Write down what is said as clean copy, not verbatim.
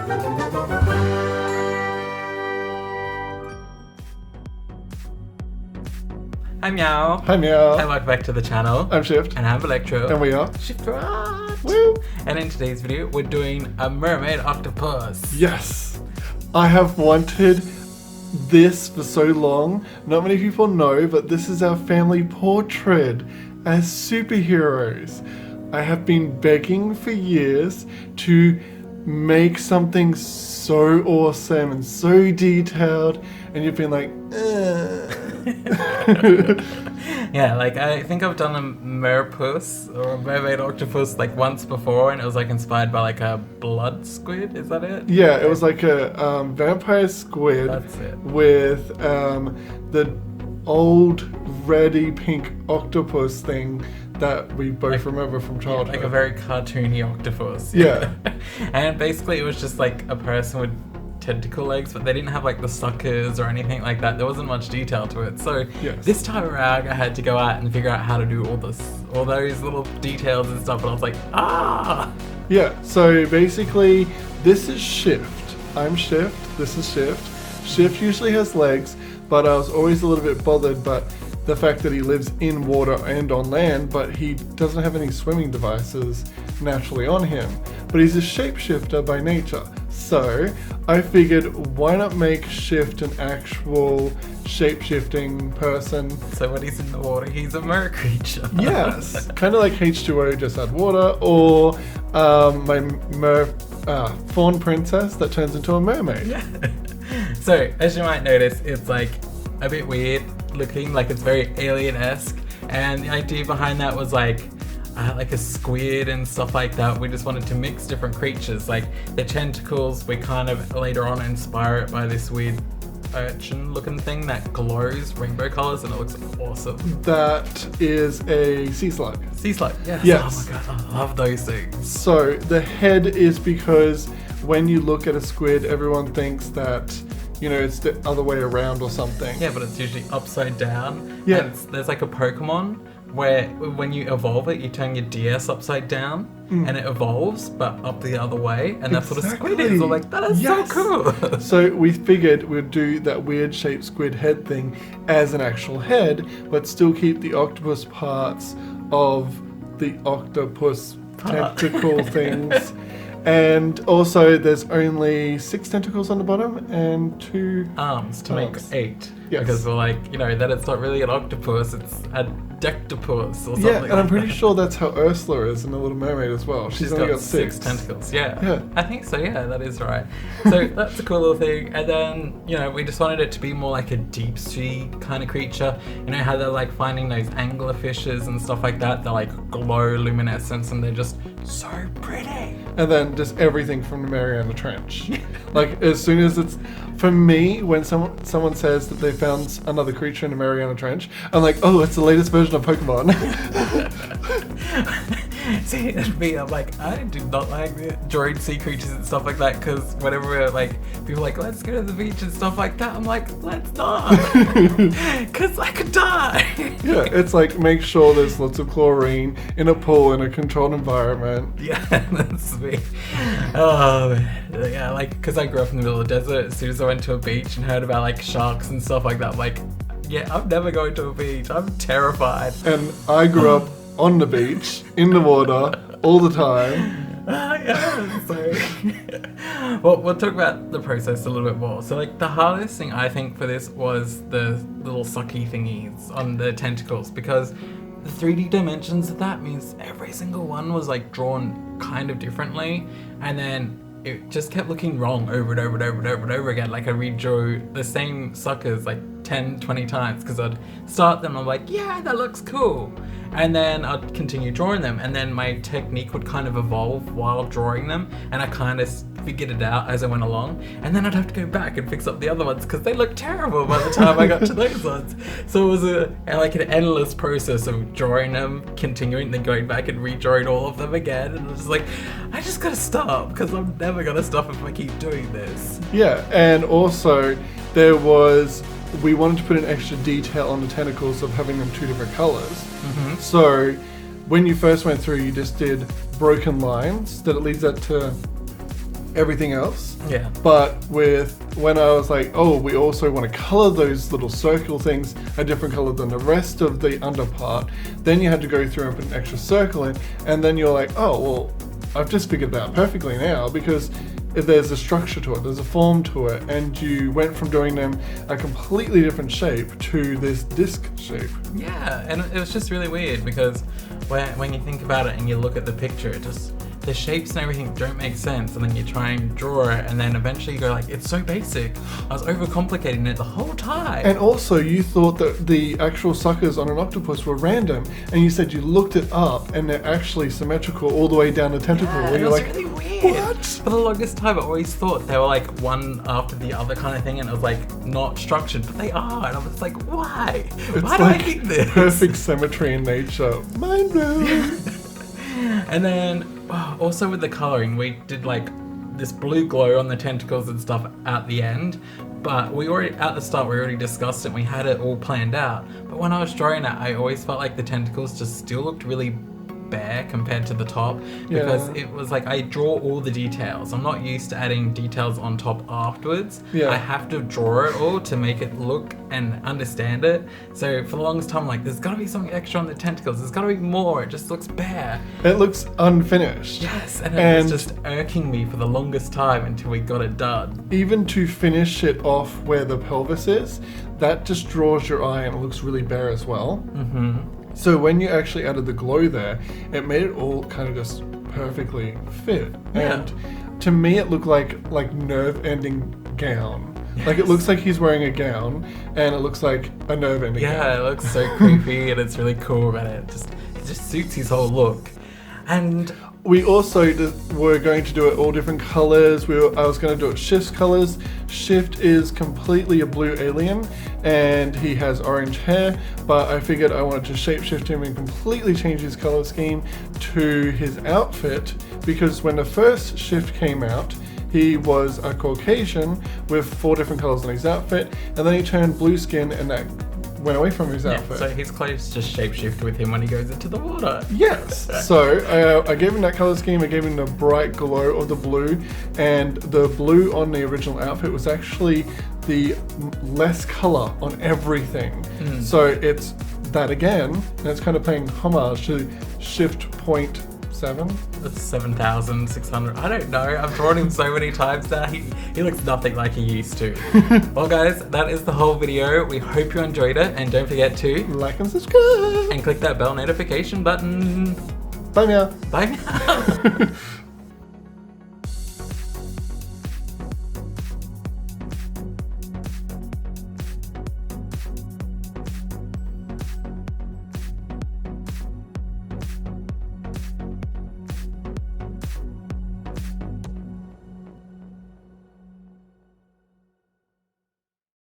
Hi Meow. Hi Meow. And welcome back to the channel. I'm Shift. And I'm Electro. And we are Shift. Woo! And in today's video, we're doing a Mermaid Octapus. Yes! I have wanted this for so long. Not many people know, but this is our family portrait as superheroes. I have been begging for years to make something so awesome and so detailed, and you've been like, Yeah, like I think I've done a Merpus or a Mermaid Octopus like once before, and it was like inspired by like a blood squid. Is that it? Yeah, it was like a vampire squid. That's it. With the old reddy pink octopus thing that we both remember from childhood. Like a very cartoony octopus. Yeah. And basically it was just like a person with tentacle legs, but they didn't have like the suckers or anything like that. There wasn't much detail to it. So Yes. this time around I had to go out and figure out how to do all those little details and stuff, and I was like, Yeah, so basically this is Shift. I'm Shift, this is Shift. Shift usually has legs, but I was always a little bit bothered by the fact that he lives in water and on land, but he doesn't have any swimming devices naturally on him. But he's a shapeshifter by nature. So I figured, why not make Shift an actual shape-shifting person? So when he's in the water, he's a mer creature. Yes, kind of like H2O, just add water, or my fawn princess that turns into a mermaid. Yeah. So as you might notice, it's like a bit weird looking, like it's very alien-esque, and the idea behind that was like a squid and stuff like that. We just wanted to mix different creatures, like the tentacles. We kind of later on inspire it by this weird urchin looking thing that glows rainbow colors, and it looks awesome. That is a sea slug. Sea slug, yes. Yes. Oh my god, I love those things. So the head is because when you look at a squid, everyone thinks that, you know, it's the other way around or something. Yeah, but it's usually upside down. Yeah. And there's like a Pokemon where when you evolve it, you turn your DS upside down and it evolves, but up the other way. And that's what a squid is. I'm like, that is Yes. so cool. So we figured we'd do that weird shaped squid head thing as an actual head, but still keep the octopus parts of the octopus tentacle things. And also there's only 6 tentacles on the bottom and 2 Arms to make 8. Yes. Because we're like, you know, that it's not really an octopus, it's a dectopus or something. Yeah, and like I'm pretty that. sure that's how Ursula is in The Little Mermaid as well. She's only got 6 tentacles. Yeah. Yeah. I think so, yeah, that is right. So that's a cool little thing. And then, you know, we just wanted it to be more like a deep sea kind of creature. You know how they're like finding those anglerfishes and stuff like that? They're like glow luminescence and they're just so pretty. And then just everything from the Mariana Trench. Like, as soon as it's... For me, when someone says that they found another creature in the Mariana Trench, I'm like, oh, it's the latest version of Pokemon. See, and me, I'm like, I do not like drawing sea creatures and stuff like that, because whenever we're like, people are like, let's go to the beach and stuff like that, I'm like, let's not, because I could die. Yeah, it's like, make sure there's lots of chlorine in a pool in a controlled environment. Yeah, that's me. Oh, yeah, like, because I grew up in the middle of the desert. As soon as I went to a beach and heard about like sharks and stuff like that, I'm like, yeah, I'm never going to a beach. I'm terrified. And I grew up on the beach, in the water, all the time. Yeah, so well, we'll talk about the process a little bit more. So like the hardest thing I think for this was the little sucky thingies on the tentacles, because the 3D dimensions of that means every single one was like drawn kind of differently, and then it just kept looking wrong over and over and over and over and over again. Like I redrew the same suckers like 10, 20 times because I'd start them and I'm like, yeah, that looks cool. And then I'd continue drawing them, and then my technique would kind of evolve while drawing them, and I kind of figured it out as I went along, and then I'd have to go back and fix up the other ones because they looked terrible by the time I got to those ones. So it was like an endless process of drawing them, continuing, then going back and redrawing all of them again, and I was like, I just gotta stop because I'm never gonna stop if I keep doing this. Yeah, and also we wanted to put an extra detail on the tentacles of having them 2 different colors. Mm-hmm. So when you first went through, you just did broken lines that it leads up to everything else. Yeah. But when I was like, oh, we also want to color those little circle things a different color than the rest of the under part, then you had to go through and put an extra circle in, and then you're like, oh, well, I've just figured that out perfectly now, because there's a structure to it, there's a form to it, and you went from doing them a completely different shape to this disc shape. Yeah, and it was just really weird because when you think about it and you look at the picture, it just, the shapes and everything don't make sense, and then you try and draw it, and then eventually you go like, it's so basic. I was overcomplicating it the whole time. And also, you thought that the actual suckers on an octopus were random, and you said you looked it up, and they're actually symmetrical all the way down the tentacle. Yeah, where it you're was like, really weird. what? For the longest time, I always thought they were like one after the other kind of thing, and it was like not structured, but they are. And I was like, why? It's Why do I think this? Perfect symmetry in nature. Mind blown. And then also with the coloring, we did like this blue glow on the tentacles and stuff at the end, but we already at the start we already discussed it and we had it all planned out. But when I was drawing it, I always felt like the tentacles just still looked really bare compared to the top, because it was like I draw all the details. I'm not used to adding details on top afterwards. I have to draw it all to make it look and understand it. So for the longest time, I'm like, there's got to be something extra on the tentacles, there's got to be more, it just looks bare. It looks unfinished. Yes, and it was just irking me for the longest time until we got it done. Even to finish it off where the pelvis is, that just draws your eye and it looks really bare as well. So when you actually added the glow there, it made it all kind of just perfectly fit. And to me, it looked like nerve-ending gown. Yes. Like it looks like he's wearing a gown, and it looks like a nerve-ending gown. Yeah, it looks so creepy, and it's really cool, and it just suits his whole look. And we also were going to do it all different colors. I was going to do it Shift's colors. Shift is completely a blue alien, and he has orange hair, but I figured I wanted to shapeshift him and completely change his color scheme to his outfit, because when the first Shift came out, he was a Caucasian with 4 different colors on his outfit, and then he turned blue skin, and that went away from his outfit. So his clothes just shapeshift with him when he goes into the water. Yes. So I gave him that color scheme. I gave him the bright glow of the blue, and the blue on the original outfit was actually the less color on everything. So it's that again, and it's kind of paying homage to Shift Point 7. That's 7,600. I don't know. I've drawn him so many times now. He looks nothing like he used to. Well, guys, that is the whole video. We hope you enjoyed it, and don't forget to like and subscribe and click that bell notification button. Bye, Meow. Bye, Meow.